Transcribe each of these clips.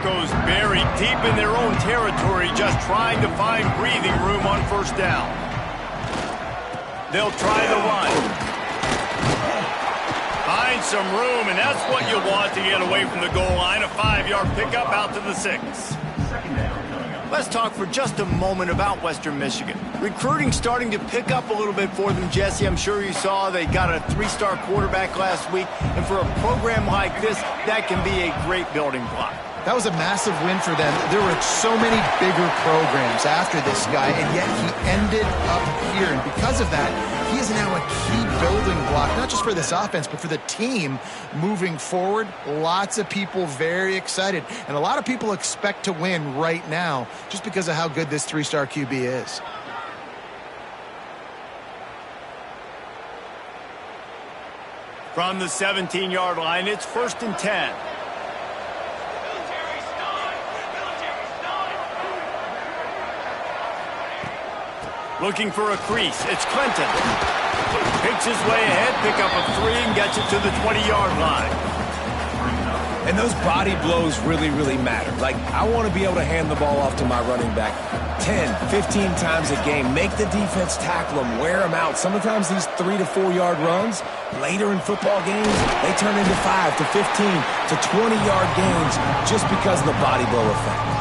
Broncos buried deep in their own territory, just trying to find breathing room on first down. They'll try the run. Find some room, and that's what you want to get away from the goal line. A 5-yard pickup out to the 6. Let's talk for just a moment about Western Michigan. Recruiting starting to pick up a little bit for them, Jesse. I'm sure you saw they got a 3-star quarterback last week. And for a program like this, that can be a great building block. That was a massive win for them. There were so many bigger programs after this guy, and yet he ended up here. And because of that, he is now a key building block, not just for this offense, but for the team moving forward. Lots of people very excited, and a lot of people expect to win right now just because of how good this 3-star QB is. From the 17-yard line, it's 1st and 10. Looking for a crease. It's Clinton. Picks his way ahead, pick up a 3, and gets it to the 20-yard line. And those body blows really, really matter. Like, I want to be able to hand the ball off to my running back 10, 15 times a game. Make the defense tackle them, wear them out. Sometimes these 3 to 4-yard runs, later in football games, they turn into 5 to 15 to 20-yard gains just because of the body blow effect.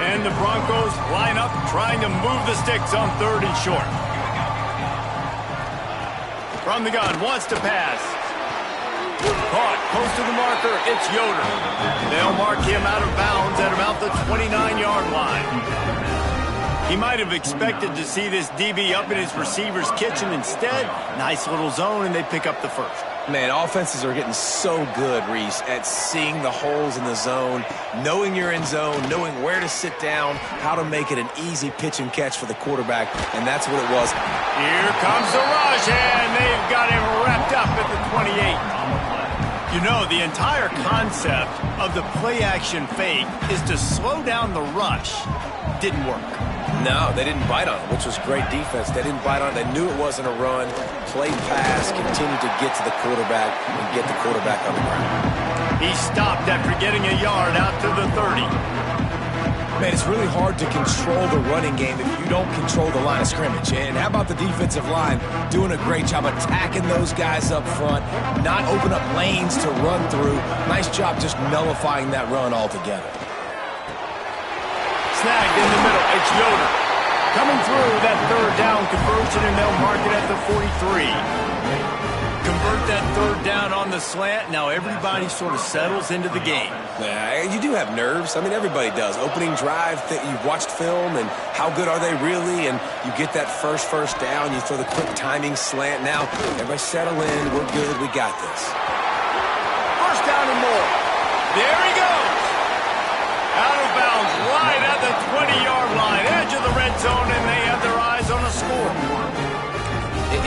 And the Broncos line up, trying to move the sticks on 3rd and short. From the gun, wants to pass. Caught, close to the marker, it's Yoder. They'll mark him out of bounds at about the 29-yard line. He might have expected to see this DB up in his receiver's kitchen. Instead, nice little zone, and they pick up the 1st. Man, offenses are getting so good, Reese, at seeing the holes in the zone, knowing you're in zone, knowing where to sit down, how to make it an easy pitch and catch for the quarterback, and that's what it was. Here comes the rush, and they've got him wrapped up at the 28. You know, the entire concept of the play-action fake is to slow down the rush. Didn't work. No, they didn't bite on it, which was great defense. They didn't bite on it. They knew it wasn't a run. Played pass, continued to get to the quarterback and get the quarterback on the ground. He stopped after getting a yard out to the 30. Man, it's really hard to control the running game if you don't control the line of scrimmage. And how about the defensive line doing a great job attacking those guys up front, not open up lanes to run through. Nice job just nullifying that run altogether. Snagged in the middle, it's Yoder. Coming through that 3rd down conversion, and they'll mark it at the 43. Convert that 3rd down on the slant. Now everybody sort of settles into the game. Yeah, you do have nerves. I mean, everybody does. Opening drive, you've watched film, and how good are they really? And you get that first down, you throw the quick timing slant. Now, everybody settle in. We're good. We got this. 1st down and more. There he goes. Out of bounds, right at the 20-yard line, edge of the red zone, and they have their eyes on a score.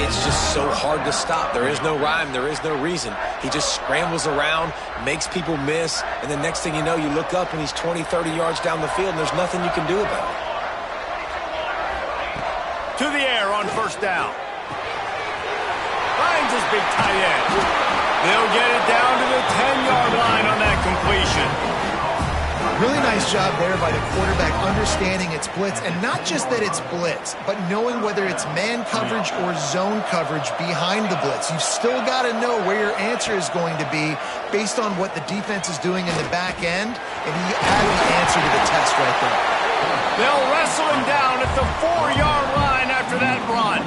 It's just so hard to stop. There is no rhyme. There is no reason. He just scrambles around, makes people miss, and the next thing you know, you look up and he's 20, 30 yards down the field, and there's nothing you can do about it. To the air on 1st down. Finds his big tight end. They'll get it down to the 10-yard line on that completion. Really nice job there by the quarterback understanding it's blitz, and not just that it's blitz, but knowing whether it's man coverage or zone coverage behind the blitz. You've still got to know where your answer is going to be based on what the defense is doing in the back end, and he had the answer to the test right there. They'll wrestle him down at the 4-yard line after that run.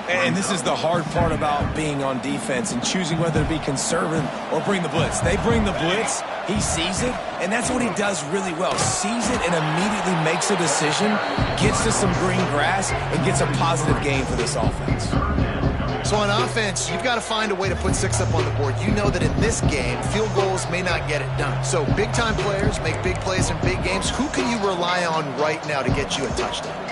And this is the hard part about being on defense and choosing whether to be conservative or bring the blitz. They bring the blitz, he sees it, and that's what he does really well. Sees it and immediately makes a decision, gets to some green grass, and gets a positive gain for this offense. So on offense, you've got to find a way to put 6 up on the board. You know that in this game, field goals may not get it done. So big-time players make big plays in big games. Who can you rely on right now to get you a touchdown?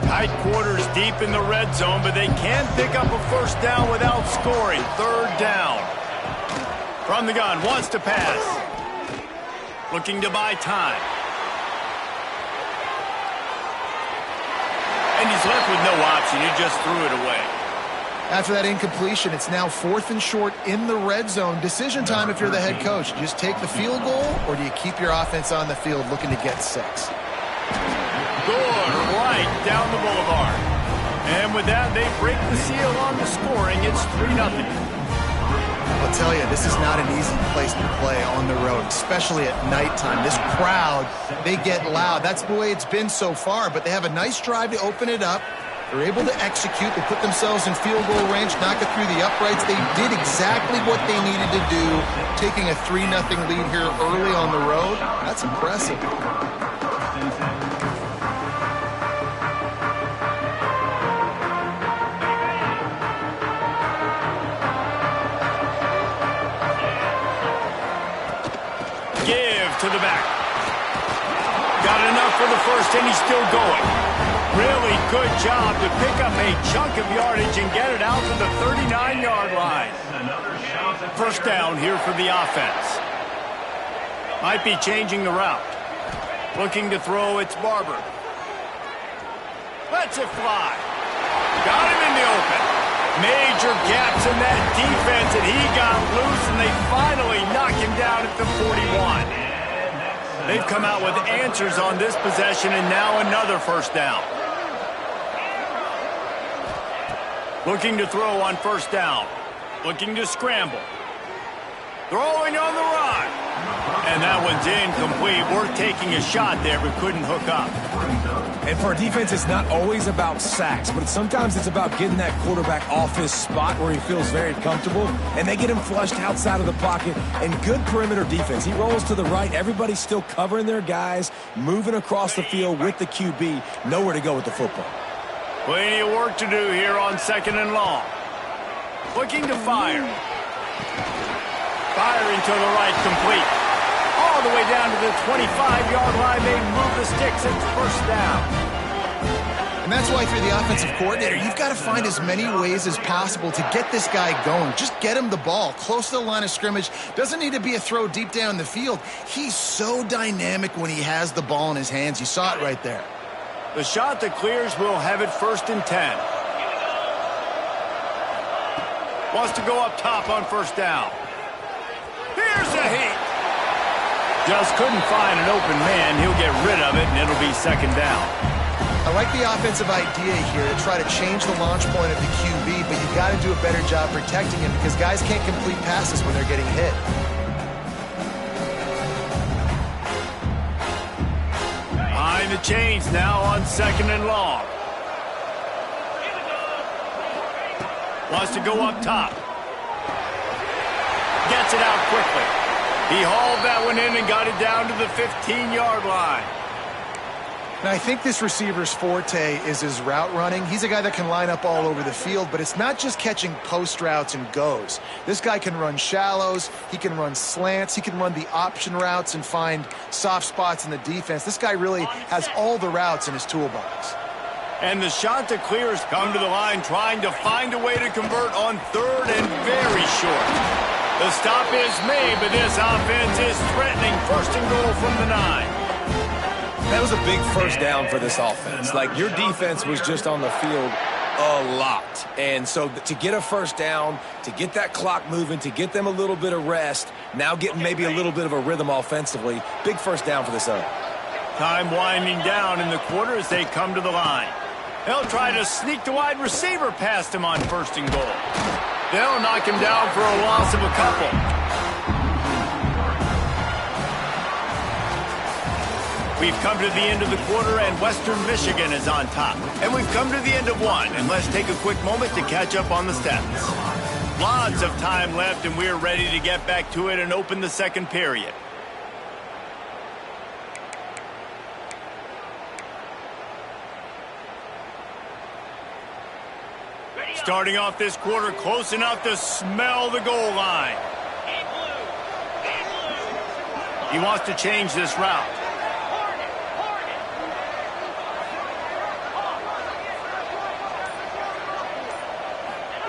Tight quarters deep in the red zone, but they can pick up a first down without scoring. Third down. From the gun, wants to pass. Looking to buy time. And he's left with no option. He just threw it away. After that incompletion, it's now 4th and short in the red zone. Decision time if you're the head coach. Do you just take the field goal, or do you keep your offense on the field looking to get 6? Good, right down the boulevard. And with that, they break the seal on the scoring. It's 3-0. I'll tell you, this is not an easy place to play on the road, especially at nighttime. This crowd, they get loud. That's the way it's been so far, but they have a nice drive to open it up. They're able to execute. They put themselves in field goal range, knock it through the uprights. They did exactly what they needed to do, taking a 3-0 lead here early on the road. That's impressive. Give to the back. Got enough for the first, and he's still going. Really good job to pick up a chunk of yardage and get it out to the 39-yard line. First down here for the offense. Might be changing the route. Looking to throw, it's Barber. Lets it fly. Got him in the open. Major gaps in that defense, and he got loose, and they finally knock him down at the 41. They've come out with answers on this possession, and now another first down. Looking to throw on first down. Looking to scramble. Throwing on the run. And that one's incomplete. Worth taking a shot there, but couldn't hook up. And for a defense, it's not always about sacks, but sometimes it's about getting that quarterback off his spot where he feels very comfortable, and they get him flushed outside of the pocket. And good perimeter defense. He rolls to the right. Everybody's still covering their guys, moving across the field with the QB. Nowhere to go with the football. Plenty of work to do here on 2nd and long. Looking to fire. Firing to the right, complete. All the way down to the 25-yard line. They move the sticks. It's first down. And that's why if you're the offensive coordinator, you've got to find as many ways as possible to get this guy going. Just get him the ball close to the line of scrimmage. Doesn't need to be a throw deep down the field. He's so dynamic when he has the ball in his hands. You saw it right there. The shot that clears will have it 1st and 10. Wants to go up top on first down. Here's a heat. Just couldn't find an open man. He'll get rid of it, and it'll be 2nd down. I like the offensive idea here to try to change the launch point of the QB, but you got to do a better job protecting him because guys can't complete passes when they're getting hit. Behind the chains now on 2nd and long. Wants to go up top. Gets it out quickly. He hauled that one in and got it down to the 15-yard line. Now, I think this receiver's forte is his route running. He's a guy that can line up all over the field, but it's not just catching post routes and goes. This guy can run shallows. He can run slants. He can run the option routes and find soft spots in the defense. This guy really has all the routes in his toolbox. And the shot to clear has come to the line, trying to find a way to convert on 3rd and very short. The stop is made, but this offense is threatening 1st and goal from the 9. That was a big first down for this offense. Like, your defense was just on the field a lot. And so to get a first down, to get that clock moving, to get them a little bit of rest, now getting maybe a little bit of a rhythm offensively, big first down for this other. Time winding down in the quarter as they come to the line. They'll try to sneak the wide receiver past him on 1st and goal. They'll knock him down for a loss of a couple. We've come to the end of the quarter, and Western Michigan is on top. And we've come to the end of one, and let's take a quick moment to catch up on the stats. Lots of time left, and we're ready to get back to it and open the 2nd period. Starting off this quarter close enough to smell the goal line. He wants to change this route.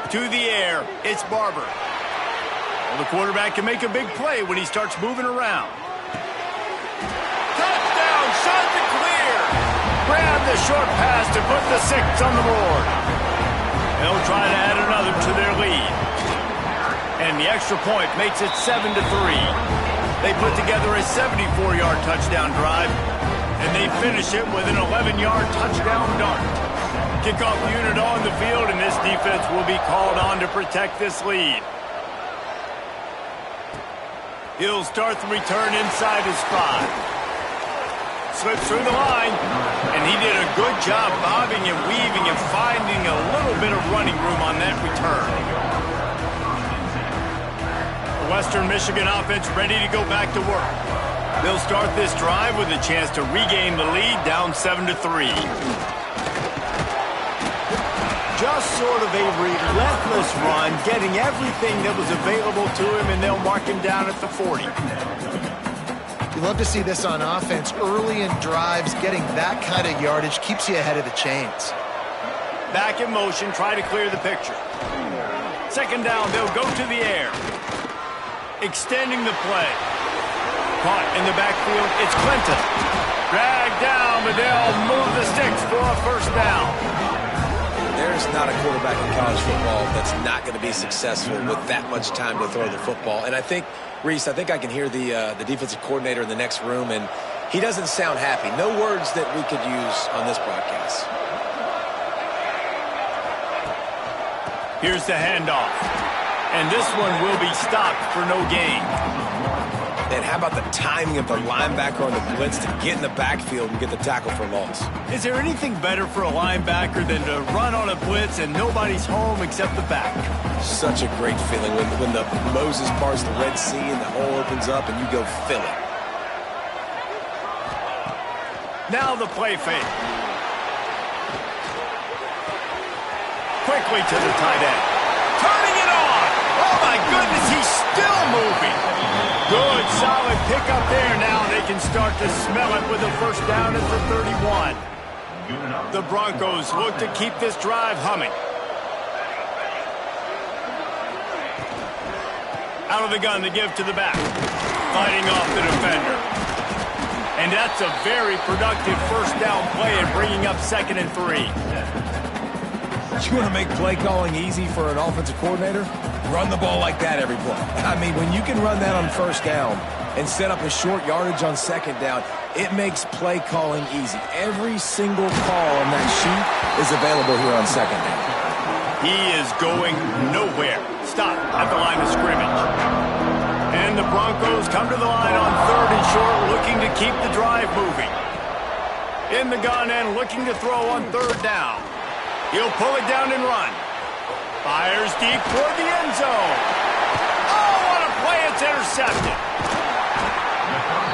To the air, it's Barber. Well, the quarterback can make a big play when he starts moving around. Touchdown, shot to clear. Grab the short pass to put the 6 on the board. They'll try to add another to their lead. And the extra point makes it 7-3. They put together a 74-yard touchdown drive, and they finish it with an 11-yard touchdown dart. Kickoff unit on the field, and this defense will be called on to protect this lead. He'll start the return inside his 5. Slips through the line, and he did a good job bobbing and weaving and finding a little bit of running room on that return. The Western Michigan offense ready to go back to work. They'll start this drive with a chance to regain the lead, down 7-3. Just sort of a relentless run, getting everything that was available to him, and they'll mark him down at the 40. You love to see this on offense. Early in drives, getting that kind of yardage keeps you ahead of the chains. Back in motion, try to clear the picture. Second down, they'll go to the air. Extending the play. Caught in the backfield, it's Clinton. Dragged down, but they'll move the sticks for a first down. There's not a quarterback in college football that's not going to be successful with that much time to throw the football. And I think, Reese, I think I can hear the defensive coordinator in the next room, and he doesn't sound happy. No words that we could use on this broadcast. Here's the handoff. And this one will be stopped for no gain. And how about the timing of the linebacker on the blitz to get in the backfield and get the tackle for loss? Is there anything better for a linebacker than to run on a blitz and nobody's home except the back? Such a great feeling when the Moses parts the Red Sea and the hole opens up and you go fill it. Now the play fake. Quickly to the tight end. Turning it on. Oh my goodness, he's still moving. Good, solid pickup there. Now they can start to smell it with a first down at the 31. The Broncos look to keep this drive humming. Out of the gun to give to the back. Fighting off the defender. And that's a very productive first down play and bringing up 2nd and 3. You want to make play calling easy for an offensive coordinator? Run the ball like that every play. I mean, when you can run that on first down and set up a short yardage on second down, it makes play calling easy. Every single call on that sheet is available here on second down. He is going nowhere. Stop at the line of scrimmage. And the Broncos come to the line on 3rd and short, looking to keep the drive moving. In the gun and looking to throw on 3rd down. He'll pull it down and run. Fires deep toward the end zone. Oh, what a play. It's intercepted.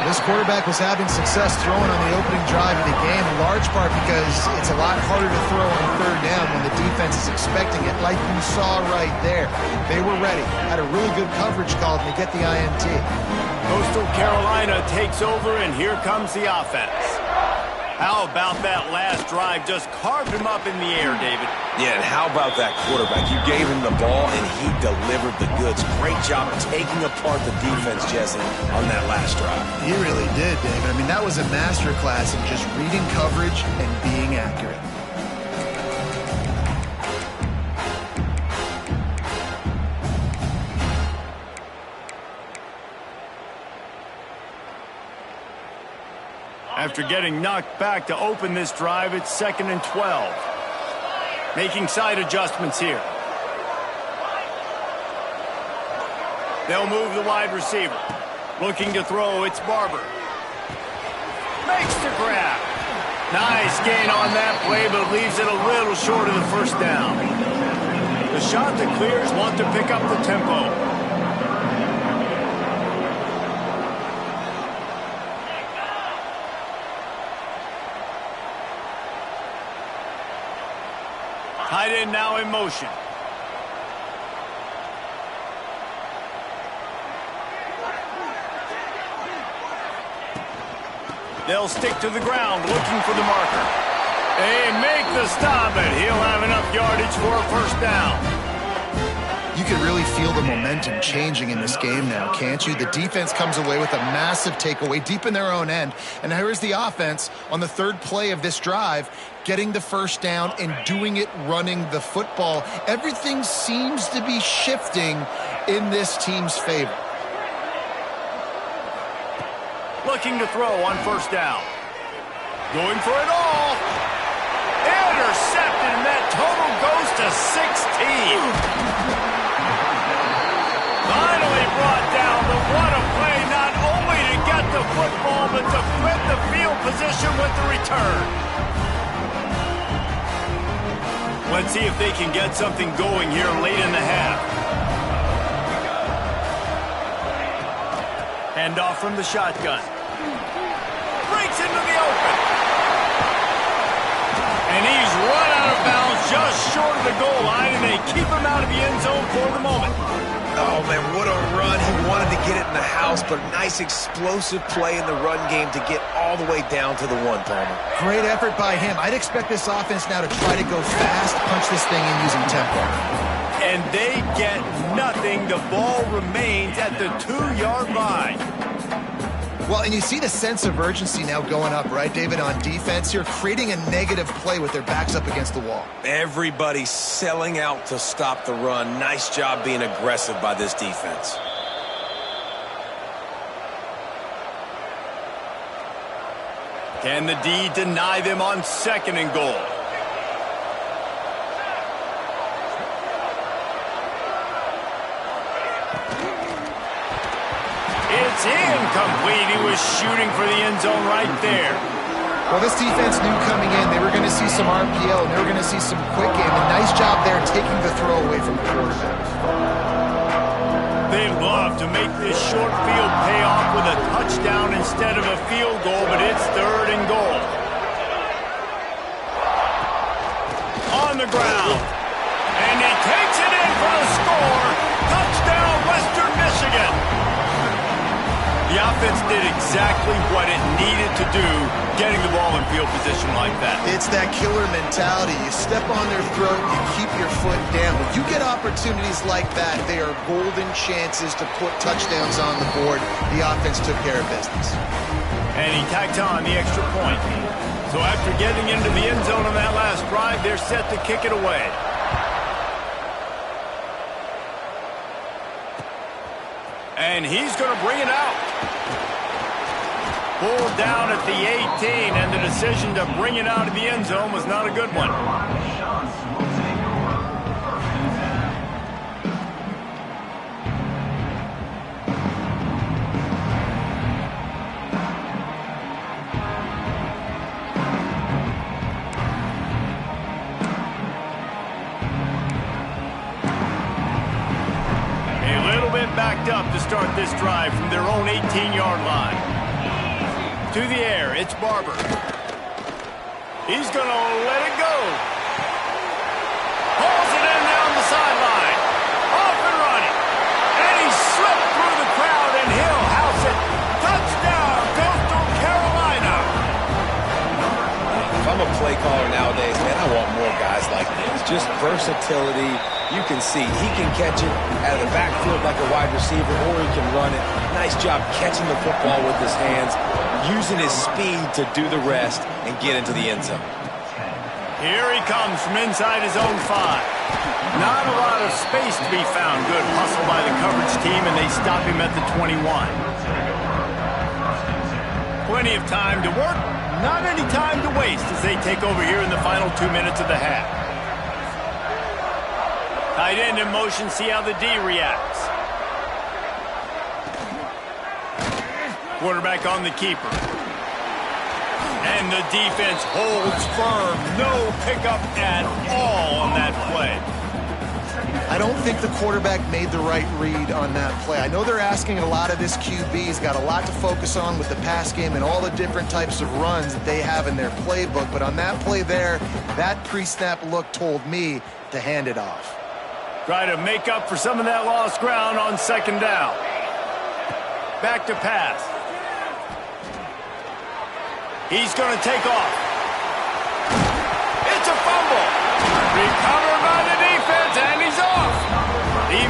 This quarterback was having success throwing on the opening drive of the game, in large part because it's a lot harder to throw on 3rd down when the defense is expecting it, like you saw right there. They were ready. Had a really good coverage call to get the INT. Coastal Carolina takes over, and here comes the offense. How about that last drive? Just carved him up in the air, David. Yeah, and how about that quarterback? You gave him the ball, and he delivered the goods. Great job taking apart the defense, Jesse, on that last drive. He really did, David. I mean, that was a masterclass in just reading coverage and being accurate. After getting knocked back to open this drive, it's 2nd and 12. Making side adjustments here. They'll move the wide receiver. Looking to throw, it's Barber. Makes the grab. Nice gain on that play, but leaves it a little short of the first down. The shot that clears want to pick up the tempo. Tight end now in motion. They'll stick to the ground looking for the marker. They make the stop, and he'll have enough yardage for a first down. You can really feel the momentum changing in this game now, can't you? The defense comes away with a massive takeaway deep in their own end. And here is the offense on the third play of this drive, getting the first down and doing it running the football. Everything seems to be shifting in this team's favor. Looking to throw on first down. Going for it all. Intercepted, and that total goes to 16. Finally brought down, but what a play, not only to get the football, but to flip the field position with the return. Let's see if they can get something going here late in the half. Hand off from the shotgun. Breaks into the open. And he's run out of bounds just short of the goal line, and they keep him out of the end zone for the moment. Oh, man, what a run. He wanted to get it in the house, but a nice explosive play in the run game to get all the way down to the one, Palmer. Great effort by him. I'd expect this offense now to try to go fast, punch this thing in using tempo. And they get nothing. The ball remains at the 2-yard line. Well, and you see the sense of urgency now going up, right, David, on defense here, creating a negative play with their backs up against the wall. Everybody's selling out to stop the run. Nice job being aggressive by this defense. Can the D deny them on second and goal? It's incomplete. He was shooting for the end zone right there. Well, this defense knew coming in they were going to see some RPO and they were going to see some quick game. A nice job there taking the throw away from the quarterback. They'd love to make this short field pay off with a touchdown instead of a field goal, but it's third and goal. On the ground. And he takes it in for the score. Touchdown, Western Michigan. The offense did exactly what it needed to do, getting the ball in field position like that. It's that killer mentality. You step on their throat, you keep your foot down. When you get opportunities like that, they are golden chances to put touchdowns on the board. The offense took care of business. And he tacked on the extra point. So after getting into the end zone on that last drive, they're set to kick it away. And he's going to bring it out. Pulled down at the 18, and the decision to bring it out of the end zone was not a good one. Backed up to start this drive from their own 18-yard line. To the air, it's Barber. He's going to let it go. Pulls it in down the sideline. Off and running. And he slipped through the crowd, and he'll house it. Touchdown, Coastal Carolina. If I'm a play caller nowadays, man, I want more guys like this. Just versatility. You can see he can catch it out of the backfield like a wide receiver, or he can run it. Nice job catching the football with his hands, using his speed to do the rest and get into the end zone. Here he comes from inside his own 5. Not a lot of space to be found. Good hustle by the coverage team, and they stop him at the 21. Plenty of time to work, not any time to waste as they take over here in the final 2 minutes of the half. Tight end in motion, see how the D reacts. Quarterback on the keeper. And the defense holds firm. No pickup at all on that play. I don't think the quarterback made the right read on that play. I know they're asking a lot of this QB. He's got a lot to focus on with the pass game and all the different types of runs that they have in their playbook. But on that play there, that pre-snap look told me to hand it off. Try to make up for some of that lost ground on second down. Back to pass. He's going to take off. It's a fumble. Recovered by the defense, and he's off. He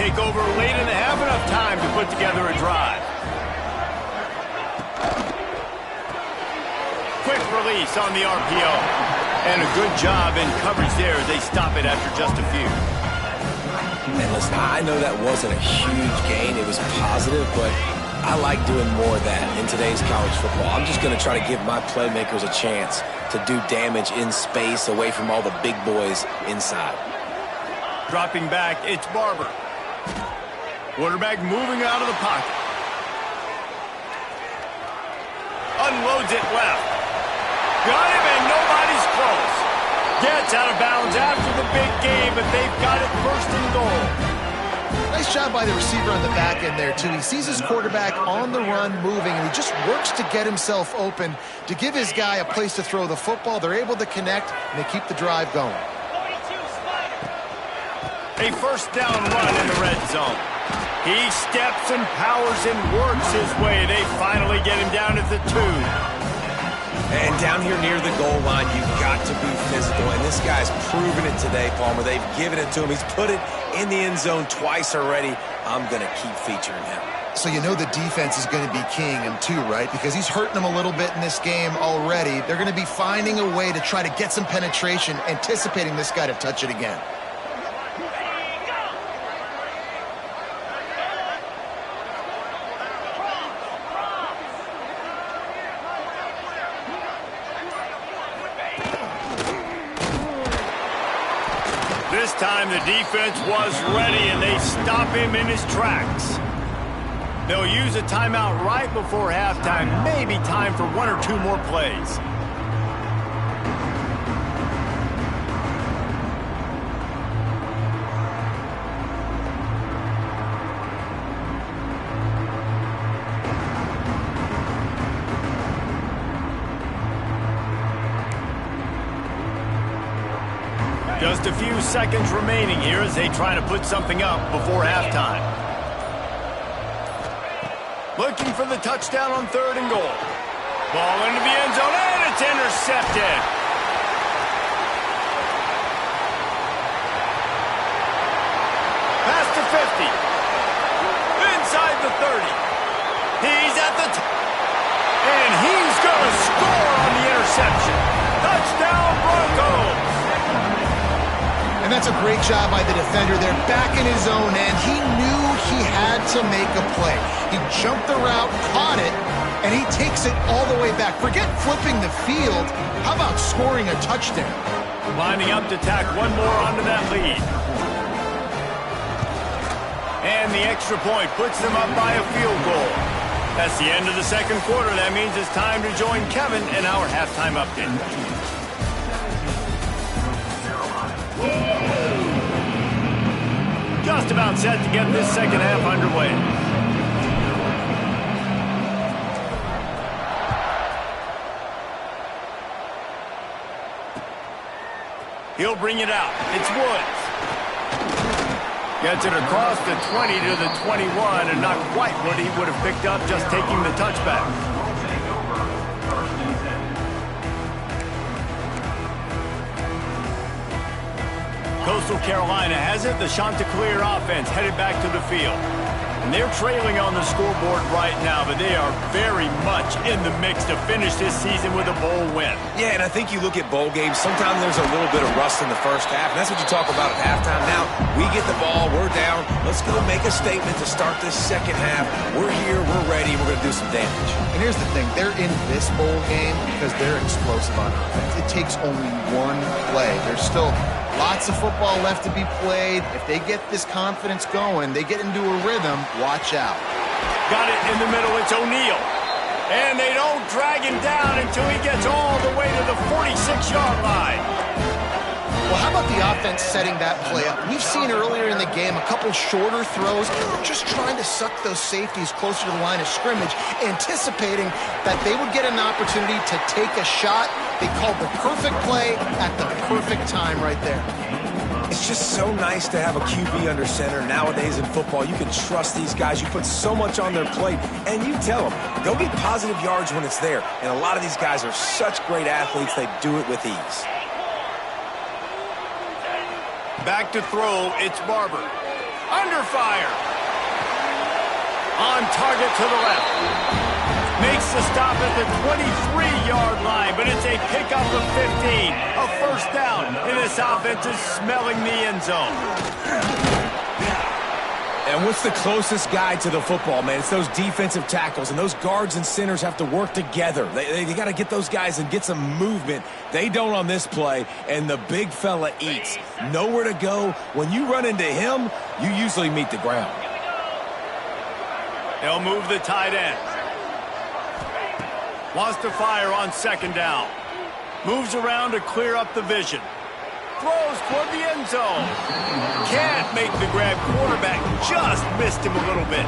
take over late in the half, enough time to put together a drive. Quick release on the RPO. And a good job in coverage there as they stop it after just a few. And listen, I know that wasn't a huge gain. It was positive, but I like doing more of that in today's college football. I'm just going to try to give my playmakers a chance to do damage in space away from all the big boys inside. Dropping back, it's Barber. Quarterback moving out of the pocket. Unloads it left. Got him, and nobody's close. Gets out of bounds after the big game, but they've got it first and goal. Nice job by the receiver on the back end there, too. He sees his quarterback on the run moving, and he just works to get himself open to give his guy a place to throw the football. They're able to connect, and they keep the drive going. A first down run in the red zone. He steps and powers and works his way. They finally get him down at the 2. And down here near the goal line, you've got to be physical. And this guy's proven it today, Palmer. They've given it to him. He's put it in the end zone twice already. I'm going to keep featuring him. So you know the defense is going to be keying him too, right? Because he's hurting them a little bit in this game already. They're going to be finding a way to try to get some penetration, anticipating this guy to touch it again. This time the defense was ready, and they stop him in his tracks. They'll use a timeout right before halftime. Maybe time for 1 or 2 more plays. Just a few seconds remaining here as they try to put something up before halftime. Looking for the touchdown on 3rd and goal. Ball into the end zone, and it's intercepted. Past the 50. Inside the 30. He's at the and he's going to score on the interception. Touchdown, Broncos. And that's a great job by the defender there, back in his own end. He knew he had to make a play. He jumped the route, caught it, and he takes it all the way back. Forget flipping the field. How about scoring a touchdown? Lining up to tack one more onto that lead. And the extra point puts them up by a field goal. That's the end of the second quarter. That means it's time to join Kevin in our halftime update. Just about set to get this second half underway. He'll bring it out. It's Woods. Gets it across the 20 to the 21, and not quite what he would have picked up just taking the touchback. Coastal Carolina has it. The Chanticleer offense headed back to the field. And they're trailing on the scoreboard right now, but they are very much in the mix to finish this season with a bowl win. Yeah, and I think you look at bowl games, sometimes there's a little bit of rust in the first half, and that's what you talk about at halftime. Now, we get the ball, we're down. Let's go make a statement to start this second half. We're here, we're ready, we're going to do some damage. And here's the thing. They're in this bowl game because they're explosive on offense. It takes only one play. There's still lots of football left to be played. If they get this confidence going, they get into a rhythm, watch out. Got it in the middle. It's O'Neal. And they don't drag him down until he gets all the way to the 46-yard line. Well, how about the offense setting that play up? We've seen earlier in the game a couple shorter throws, just trying to suck those safeties closer to the line of scrimmage, anticipating that they would get an opportunity to take a shot. They called the perfect play at the perfect time right there. It's just so nice to have a QB under center. Nowadays in football, you can trust these guys. You put so much on their plate, and you tell them, go get positive yards when it's there. And a lot of these guys are such great athletes, they do it with ease. Back to throw, it's Barber. Under fire. On target to the left. Makes the stop at the 23-yard line, but it's a pickup of 15. A first down, and this offense is smelling the end zone. And what's the closest guy to the football, man? It's those defensive tackles, and those guards and centers have to work together. They got to get those guys and get some movement. They don't on this play, and the big fella eats. Nowhere to go. When you run into him, you usually meet the ground. They'll move the tight end. Wants to fire on second down. Moves around to clear up the vision. Throws toward the end zone. Can't make the grab. Quarterback just missed him a little bit.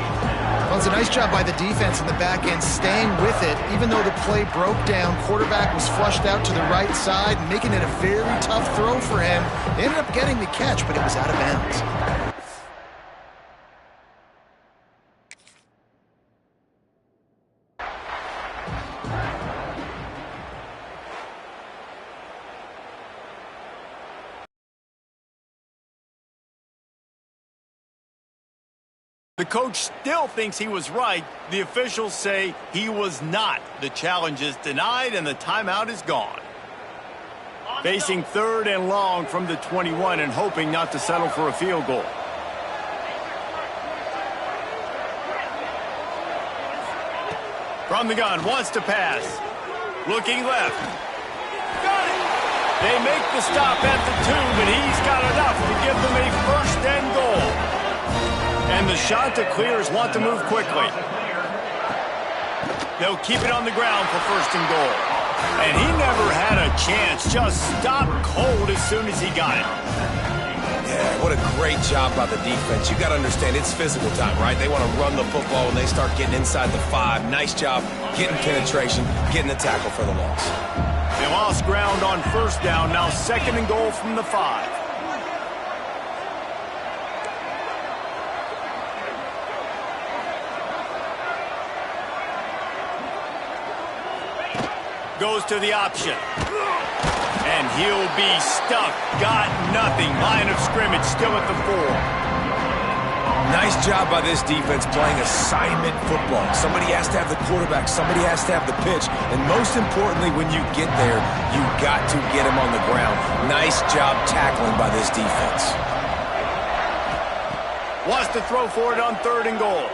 Well, it's a nice job by the defense in the back end staying with it. Even though the play broke down, quarterback was flushed out to the right side, making it a very tough throw for him. They ended up getting the catch, but it was out of bounds. The coach still thinks he was right. The officials say he was not. The challenge is denied and the timeout is gone. Facing third and long from the 21 and hoping not to settle for a field goal. From the gun, wants to pass. Looking left. Got it! They make the stop at the 2, but he's got enough to give them a first and goal. And the shot to clears want to move quickly. They'll keep it on the ground for first and goal. And he never had a chance. Just stopped cold as soon as he got it. Yeah, what a great job by the defense. You got to understand, it's physical time, right? They want to run the football when they start getting inside the 5. Nice job getting penetration, getting the tackle for the loss. They lost ground on first down. Now second and goal from the 5. Goes to the option. And he'll be stuck. Got nothing. Line of scrimmage still at the 4. Nice job by this defense playing assignment football. Somebody has to have the quarterback. Somebody has to have the pitch. And most importantly, when you get there, you got to get him on the ground. Nice job tackling by this defense. Wants to throw for it on third and goal.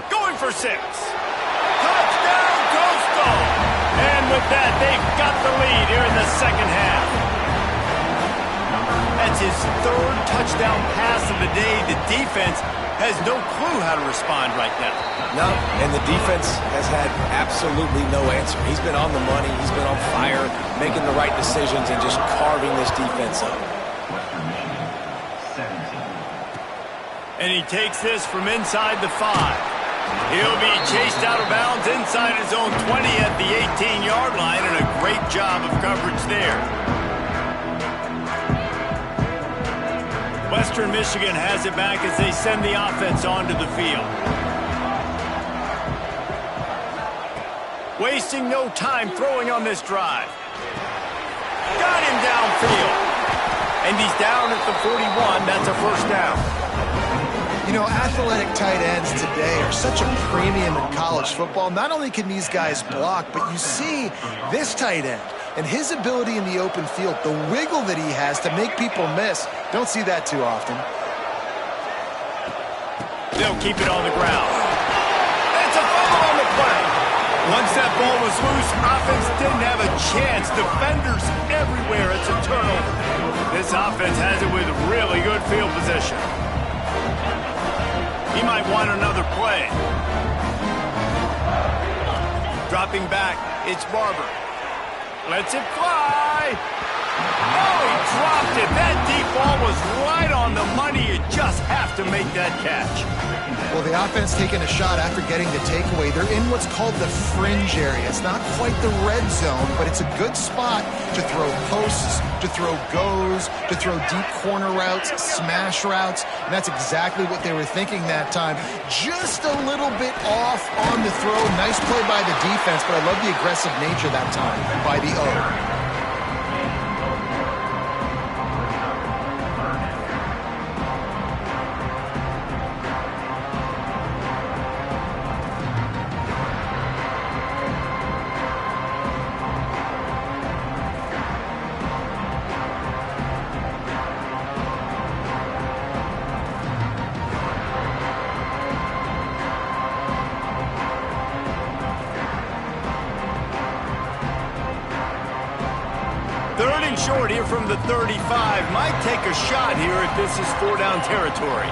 Going for 6. Touchdown, Coastal! And with that, they've got the lead here in the second half. That's his third touchdown pass of the day. The defense has no clue how to respond right now. No, and the defense has had absolutely no answer. He's been on the money. He's been on fire, making the right decisions and just carving this defense up. And he takes this from inside the 5. He'll be chased out of bounds inside his own 20 at the 18-yard line, and a great job of coverage there. Western Michigan has it back as they send the offense onto the field. Wasting no time throwing on this drive. Got him downfield. And he's down at the 41. That's a first down. You know, athletic tight ends today are such a premium in college football. Not only can these guys block, but you see this tight end and his ability in the open field, the wiggle that he has to make people miss. Don't see that too often. They'll keep it on the ground. It's a fumble on the play. Once that ball was loose, offense didn't have a chance. Defenders everywhere. It's a turnover. This offense has it with really good field position. He might want another play. Dropping back, it's Barber. Lets it fly. Oh, he dropped it. That deep ball was right on the money. You just have to make that catch. Well, the offense taking a shot after getting the takeaway. They're in what's called the fringe area. It's not quite the red zone, but it's a good spot to throw posts, to throw goes, to throw deep corner routes, smash routes. And that's exactly what they were thinking that time. Just a little bit off on the throw. Nice play by the defense, but I love the aggressive nature that time by the O. 3rd and short here from the 35. Might take a shot here if this is 4-down territory.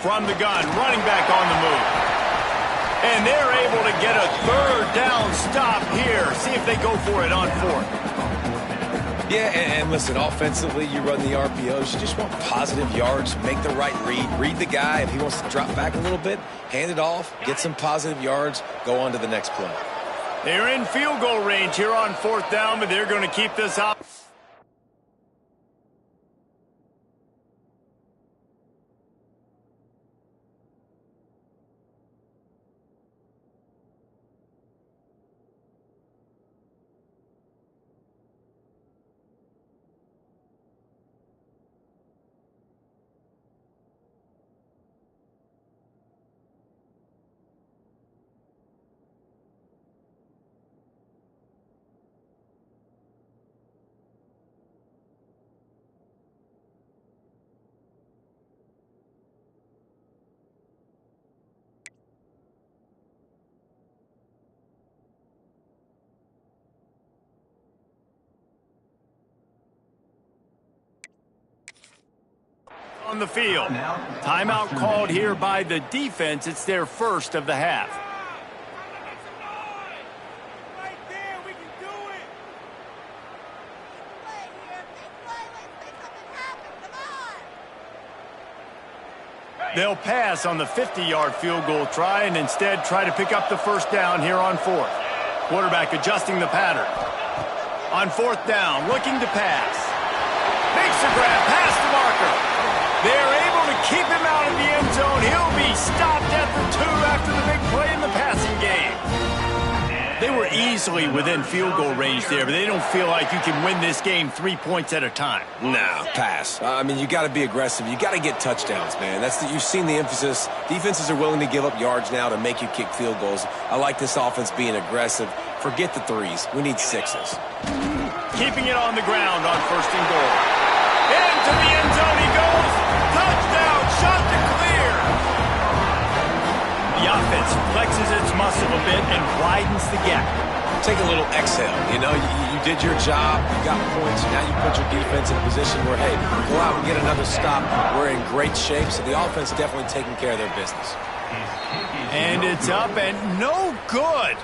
From the gun, running back on the move. And they're able to get a 3rd down stop here. See if they go for it on 4th. Yeah, and listen, offensively, you run the RPOs. You just want positive yards, make the right read the guy. If he wants to drop back a little bit, hand it off, get some positive yards, go on to the next play. They're in field goal range here on 4th down, but they're going to keep this up. On the field. Timeout called here by the defense. It's their first of the half. Right there, we can do it. They'll pass on the 50-yard field goal try and instead try to pick up the 1st down here on 4th. Quarterback adjusting the pattern. On 4th down, looking to pass. Makes the grab, past the marker. They're able to keep him out of the end zone. He'll be stopped at the 2 after the big play in the passing game. They were easily within field goal range there, but they don't feel like you can win this game 3 points at a time. Nah, pass. I mean, you got to be aggressive. You got to get touchdowns, man. You've seen the emphasis. Defenses are willing to give up yards now to make you kick field goals. I like this offense being aggressive. Forget the 3s. We need 6s. Keeping it on the ground on 1st and goal. Into the end zone he goes. Touchdown, shot to clear. The offense flexes its muscle a bit and widens the gap. Take a little exhale. You know, you did your job. You got points. Now you put your defense in a position where, hey, go out and get another stop. We're in great shape, so the offense definitely taking care of their business. And it's up and no good.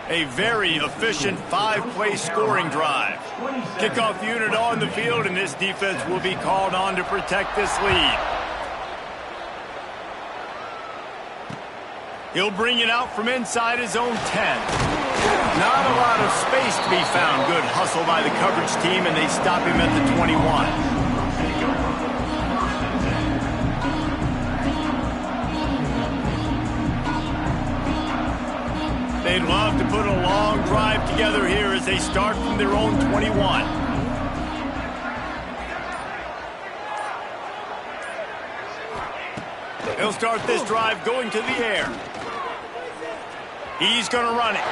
A very efficient 5-play scoring drive. Kickoff unit on the field, and this defense will be called on to protect this lead. He'll bring it out from inside his own 10. Not a lot of space to be found. Good hustle by the coverage team, and they stop him at the 21. They'd love to put a long drive together here as they start from their own 21. He'll start this drive going to the air. He's going to run it.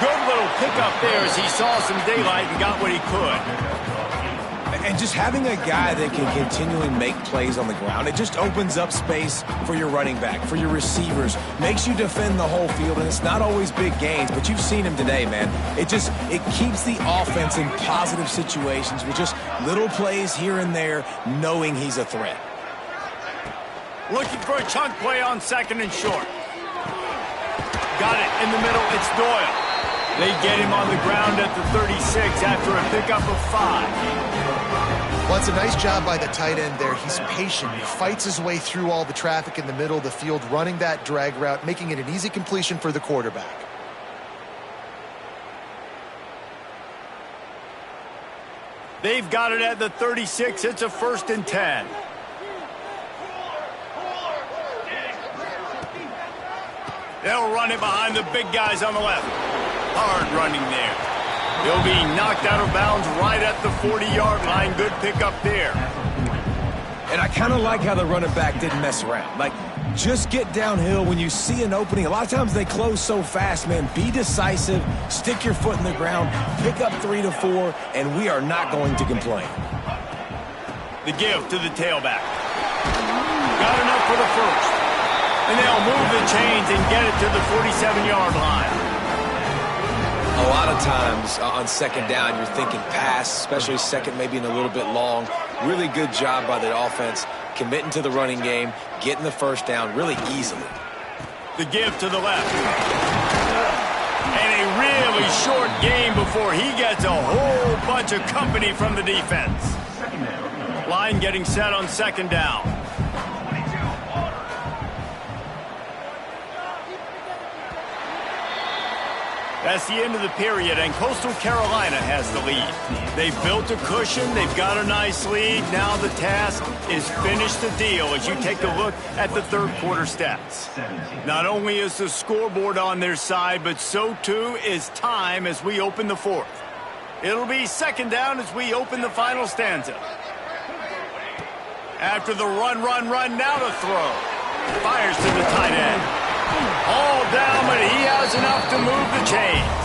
Good little pickup there as he saw some daylight and got what he could. And just having a guy that can continually make plays on the ground, it just opens up space for your running back, for your receivers, makes you defend the whole field, and it's not always big gains, but you've seen him today, man. It keeps the offense in positive situations with just little plays here and there, knowing he's a threat. Looking for a chunk play on 2nd and short. Got it in the middle, it's Doyle. They get him on the ground at the 36 after a pickup of 5. Well, it's a nice job by the tight end there. He's patient. He fights his way through all the traffic in the middle of the field, running that drag route, making it an easy completion for the quarterback. They've got it at the 36. It's a 1st and 10. They'll run it behind the big guys on the left. Hard running there. He'll be knocked out of bounds right at the 40-yard line. Good pickup there. And I kind of like how the running back didn't mess around. Like, just get downhill when you see an opening. A lot of times they close so fast, man. Be decisive, stick your foot in the ground, pick up 3 to 4, and we are not going to complain. The give to the tailback. Got enough for the 1st. And they'll move the chains and get it to the 47-yard line. A lot of times on second down, you're thinking pass, especially second maybe in a little bit long. Really good job by the offense, committing to the running game, getting the first down really easily. The give to the left. And a really short game before he gets a whole bunch of company from the defense. Line getting set on second down. That's the end of the period, and Coastal Carolina has the lead. They've built a cushion. They've got a nice lead. Now the task is finish the deal as you take a look at the third quarter stats. Not only is the scoreboard on their side, but so too is time as we open the fourth. It'll be second down as we open the final stanza. After the run, now to throw. Fires to the tight end. All down, but he has enough to move the chains.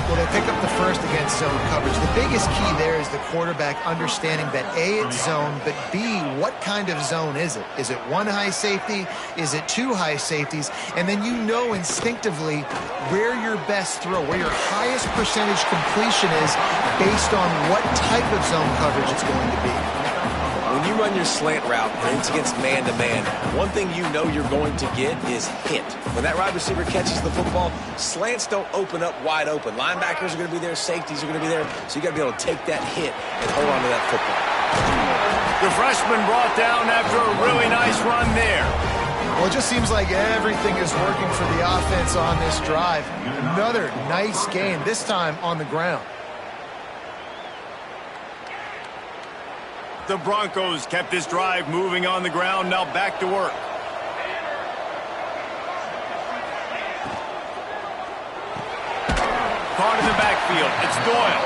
Well, they pick up the first against zone coverage. The biggest key there is the quarterback understanding that A, it's zone, but B, what kind of zone is it? Is it one high safety? Is it two high safeties? And then you know instinctively where your best throw, where your highest percentage completion is based on what type of zone coverage it's going to be. When you run your slant route and it's against man-to-man, one thing you know you're going to get is hit. When that wide receiver catches the football, slants don't open up wide open. Linebackers are going to be there, safeties are going to be there, so you got to be able to take that hit and hold on to that football. The freshman brought down after a really nice run there. Well, it just seems like everything is working for the offense on this drive. Another nice game, this time on the ground. The Broncos kept this drive moving on the ground. Now back to work. Caught in the backfield. It's Doyle.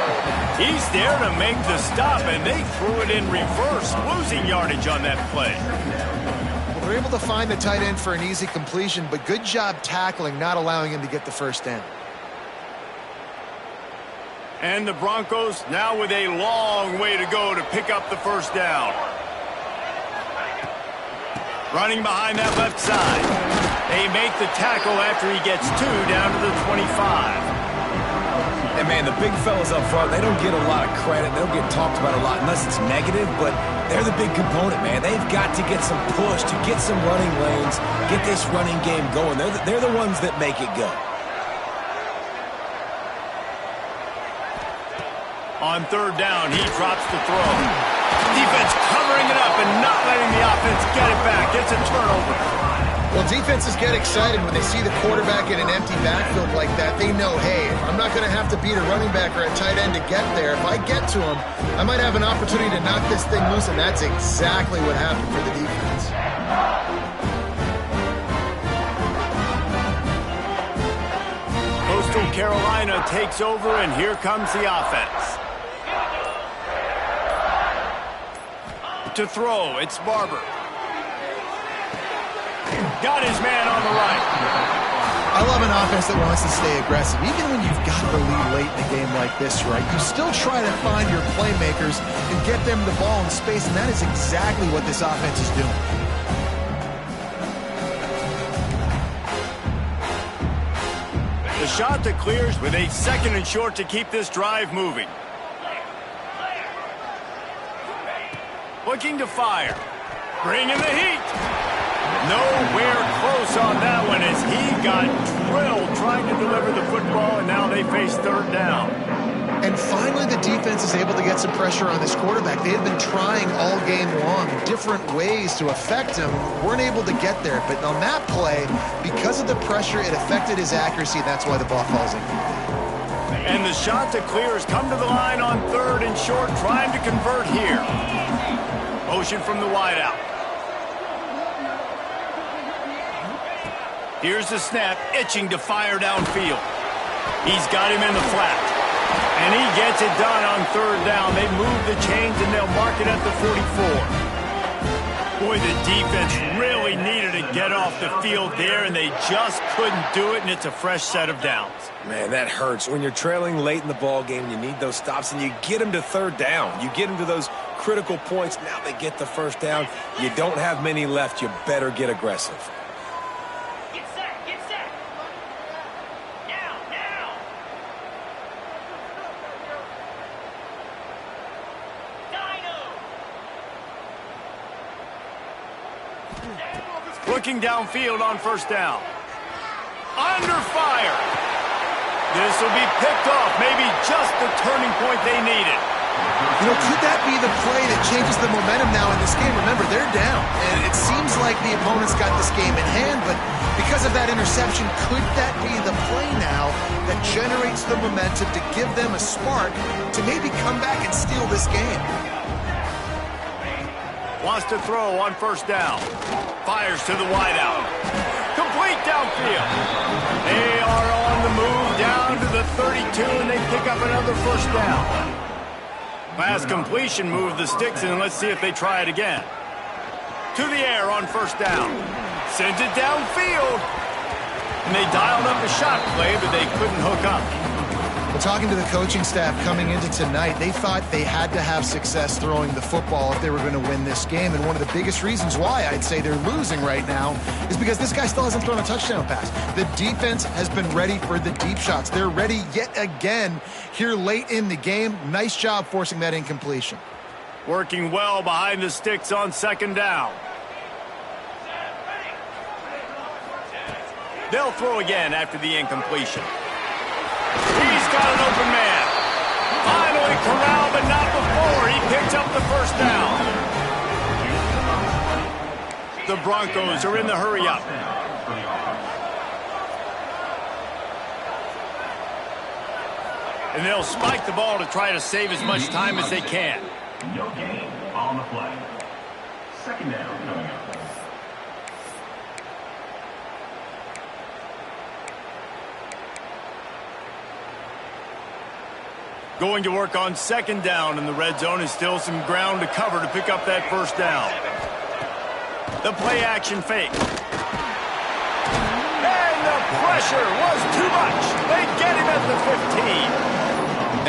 He's there to make the stop, and they threw it in reverse, losing yardage on that play. Well, they're able to find the tight end for an easy completion, but good job tackling, not allowing him to get the first down. And the Broncos now with a long way to go to pick up the first down. Running behind that left side. They make the tackle after he gets two down to the 25. And, man, the big fellas up front, they don't get a lot of credit. They don't get talked about a lot unless it's negative, but they're the big component, man. They've got to get some push to get some running lanes, get this running game going. They're the ones that make it go. On third down, he drops the throw. Defense covering it up and not letting the offense get it back. It's a turnover. Well, defenses get excited when they see the quarterback in an empty backfield like that. They know, hey, I'm not going to have to beat a running back or a tight end to get there. If I get to him, I might have an opportunity to knock this thing loose, and that's exactly what happened for the defense. Coastal Carolina takes over, and here comes the offense. To throw, it's Barber. Got his man on the right. I love an offense that wants to stay aggressive. Even when you've got the lead late in a game like this, right, you still try to find your playmakers and get them the ball in space, and that is exactly what this offense is doing. The shot that clears with a second and short to keep this drive moving. Looking to fire. Bringing the heat. Nowhere close on that one as he got drilled trying to deliver the football, and now they face third down. And finally, the defense is able to get some pressure on this quarterback. They had been trying all game long different ways to affect him. Weren't able to get there. But on that play, because of the pressure, it affected his accuracy, and that's why the ball falls in. And the shot to clear has come to the line on third and short, trying to convert here. Motion from the wideout. Here's the snap, itching to fire downfield. He's got him in the flat. And he gets it done on third down. They move the chains, and they'll mark it at the 44. Boy, the defense really needed to get off the field there, and they just couldn't do it, and it's a fresh set of downs. Man, that hurts. When you're trailing late in the ball game, you need those stops, and you get them to third down. You get them to those critical points. Now they get the first down. You don't have many left. You better get aggressive. Get set, get set. Now. Dino. Looking downfield on first down. Under fire. This will be picked off. Maybe just the turning point they needed. You know, could that be the play that changes the momentum now in this game? Remember, they're down, and it seems like the opponent's got this game in hand, but because of that interception, could that be the play now that generates the momentum to give them a spark to maybe come back and steal this game? Wants to throw on first down. Fires to the wideout. Complete downfield. They are on the move down to the 32, and they pick up another first down. Last completion moved the sticks, and let's see if they try it again. To the air on first down. Sends it downfield. And they dialed up a shot play, but they couldn't hook up. Well, talking to the coaching staff coming into tonight, they thought they had to have success throwing the football if they were going to win this game. And one of the biggest reasons why I'd say they're losing right now is because this guy still hasn't thrown a touchdown pass. The defense has been ready for the deep shots. They're ready yet again here late in the game. Nice job forcing that incompletion. Working well behind the sticks on second down. They'll throw again after the incompletion. He's got an open man. Finally corralled, but not before. He picks up the first down. The Broncos are in the hurry-up. And they'll spike the ball to try to save as much time as they can. No gain on the play. Second down coming up. Going to work on second down in the red zone is still some ground to cover to pick up that first down. The play action fake. And the pressure was too much. They get him at the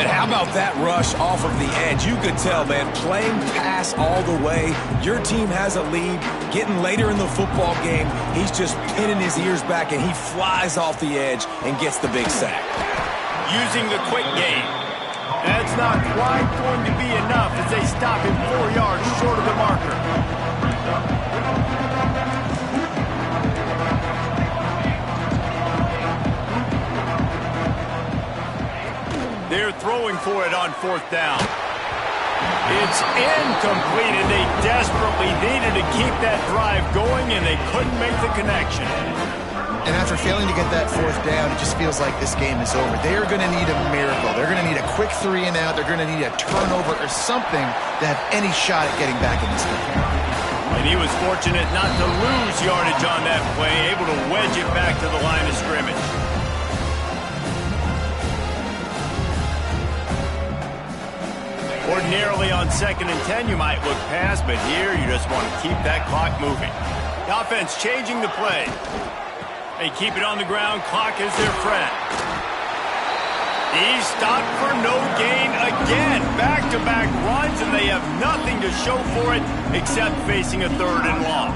15. And how about that rush off of the edge? You could tell, man, playing pass all the way. Your team has a lead. Getting later in the football game, he's just pinning his ears back, and he flies off the edge and gets the big sack. Using the quick game. That's not quite going to be enough as they stop him 4 yards short of the marker. They're throwing for it on fourth down. It's incomplete, and they desperately needed to keep that drive going, and they couldn't make the connection. And after failing to get that fourth down, it just feels like this game is over. They are going to need a miracle. They're going to need a quick 3 and out. They're going to need a turnover or something to have any shot at getting back in this game. And he was fortunate not to lose yardage on that play, able to wedge it back to the line of scrimmage. Ordinarily on 2nd and 10, you might look past, but here you just want to keep that clock moving. The offense changing the play. They keep it on the ground. Clock is their friend. He's stopped for no gain again. Back-to-back runs, and they have nothing to show for it except facing a 3rd and long.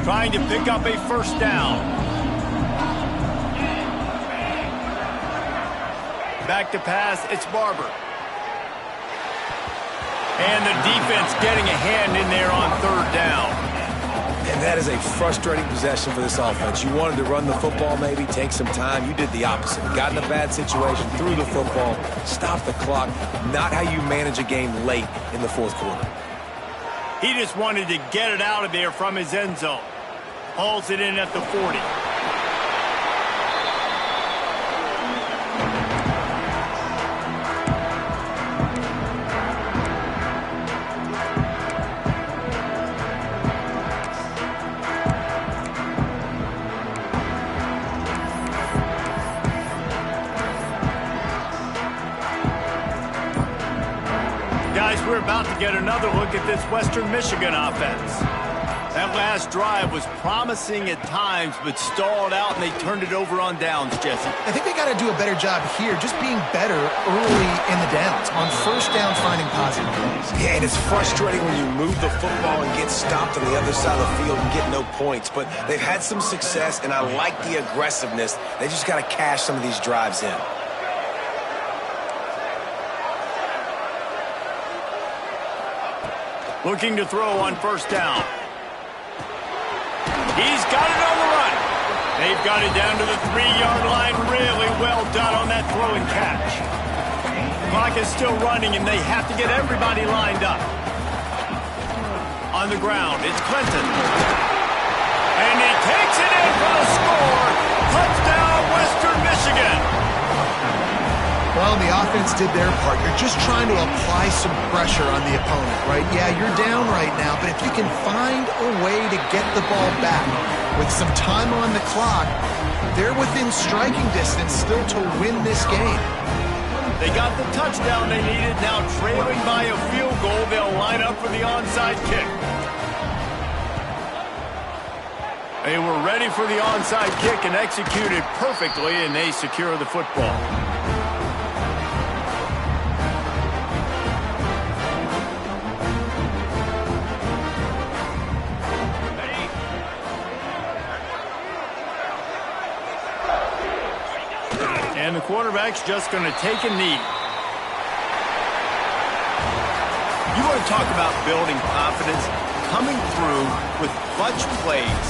Trying to pick up a first down. Back to pass, it's Barber. And the defense getting a hand in there on 3rd down. And that is a frustrating possession for this offense. You wanted to run the football, maybe take some time. You did the opposite. Got in a bad situation, threw the football, stopped the clock. Not how you manage a game late in the 4th quarter. He just wanted to get it out of there from his end zone. Hauls it in at the 40. Guys, we're about to get another look at this Western Michigan offense. That last drive was promising at times, but stalled out, and they turned it over on downs, Jesse. I think they got to do a better job here, just being better early in the downs. On first down, finding positive plays. Yeah, and it's frustrating when you move the football and get stopped on the other side of the field and get no points. But they've had some success, and I like the aggressiveness. They just got to cash some of these drives in. Looking to throw on first down. He's got it on the run. They've got it down to the 3-yard line. Really well done on that throw and catch. Clock is still running, and they have to get everybody lined up. On the ground, it's Clinton. And he takes it in for the score. Touchdown, Western Michigan. Well, the offense did their part. You're just trying to apply some pressure on the opponent, right? Yeah, you're down right now, but if you can find a way to get the ball back with some time on the clock, they're within striking distance still to win this game. They got the touchdown they needed. Now trailing by a field goal, they'll line up for the onside kick. They were ready for the onside kick and executed perfectly, and they secure the football. And the quarterback's just going to take a knee. You want to talk about building confidence? Coming through with clutch plays,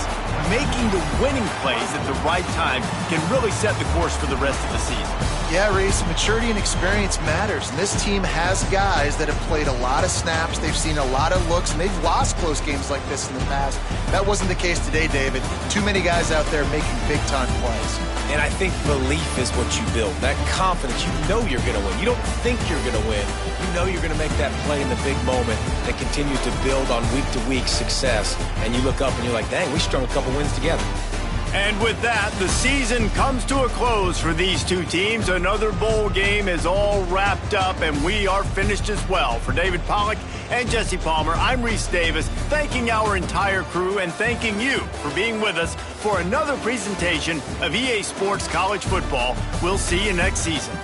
making the winning plays at the right time can really set the course for the rest of the season. Yeah, Reese, maturity and experience matters. And this team has guys that have played a lot of snaps. They've seen a lot of looks, and they've lost close games like this in the past. That wasn't the case today, David. Too many guys out there making big-time plays. And I think belief is what you build. That confidence, you know you're going to win. You don't think you're going to win. You know you're going to make that play in the big moment that continues to build on week-to-week success. And you look up and you're like, dang, we strung a couple wins together. And with that, the season comes to a close for these two teams. Another bowl game is all wrapped up, and we are finished as well. For David Pollack and Jesse Palmer, I'm Reese Davis, thanking our entire crew and thanking you for being with us for another presentation of EA Sports College Football. We'll see you next season.